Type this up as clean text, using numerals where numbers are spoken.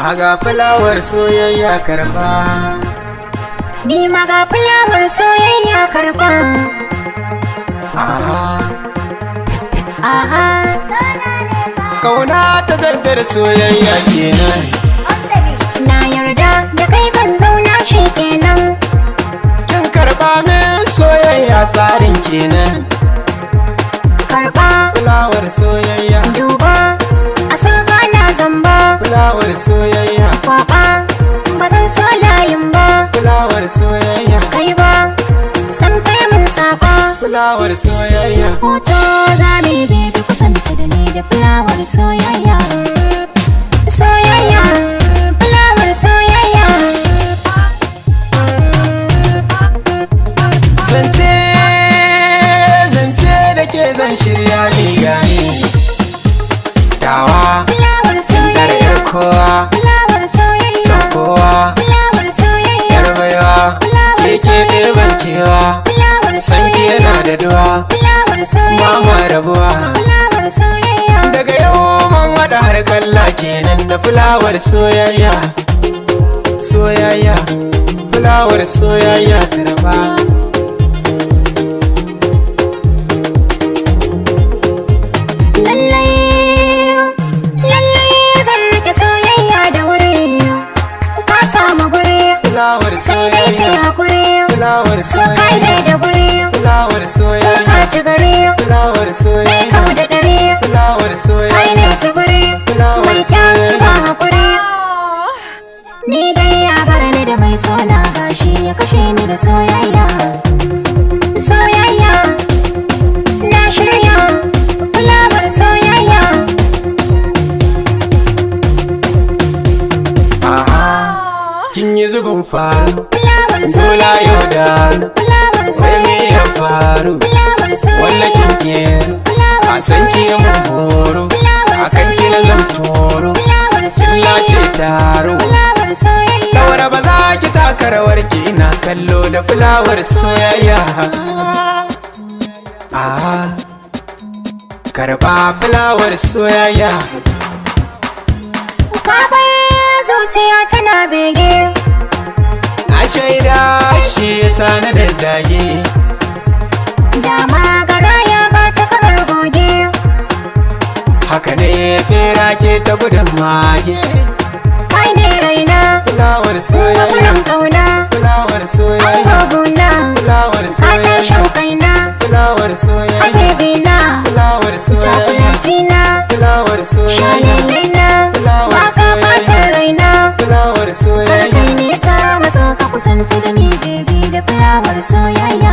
Aga fulawar soyayya karba, ni ma ga fulawar soyayya karba. aha Aha, kauna ta zantar soyayya kenan. na yarda da kai zan zauna shi kenan. Kin karba min soyayya tsarin kenan. Karba, Fulawar soyayya, duba, a so ba na zamba. fulawar soyayya, Kwaba, ba zan so layin ba. fulawar soyayya, Kai ba, san kai min saba. fulawar soyayya. Hoto za mu yi bebe kusanta da ni da fulawar soyayya. Soyayya, fulawar soyayya. Zance da ke zan shirya ni gani. Tawa, Fulawar dar soyayya. yar kowa, Fulawar soyayya. son kowa, Fulawar soyayya. yar baiwa, keke ɗeban kewa. Fulawar Sanki soyayya. yana da duwa, Fulawar ba soyayya. ma rabuwa. Fulawar soyayya. Daga yau man haɗa har kalla kenan da fulawar soyayya. Soyayya, fulawar soyayya karba. Lallai zan rike soyayya da wuri. Ka samu guri, Fulawar sai dai sai soyayya, hakuri. fulawar So kai soyayya, dai da guri, fulawar ka soyayya, ci gari. fulawar Kai soyayya, kau da dare, fulawar kai soyayya, ne tsibiri. fulawar Mai kyan soyayya. ba hakuri. Ni dai ya bar ni da mai sona gashi ya kashe ni da soyayya. Soyayya, na shirya fulawar soyayya. Aha, kin yi zubin faru, Fulawar gola soyayya. yau da Fulawar wai me soyayya. ya faru. Fulawar Walla soyayya. kin keru, a san ki mun horo, a kan ki na zan toro, Fulawar kin lashe soyayya. taro. Fulawar soyayya. Daura ba za ki taka rawar ki ina kallo da fulawar soyayya. Ah, karba fulawar soyayya. Kabar zuciya tana bege. Na shaida shi yasa na daddage. Dama garaya ba ta karar goge. Haka ne fera ke ta gudun mage. Kai ne raina, Fulawar soyayya, mafuran kauna. fulawar An soyayya, gogona, fulawar ka soyayya, tashin kaina. fulawar Ai soyayya, baby na, fulawar soyayya, chocolate na, fulawar soyayya, shalele na. Fulawar Ba ka soyayya. fatar raina. fulawar Kar soyayya. kai nisa matso ka kusanta da ni baby da fulawar soyayya.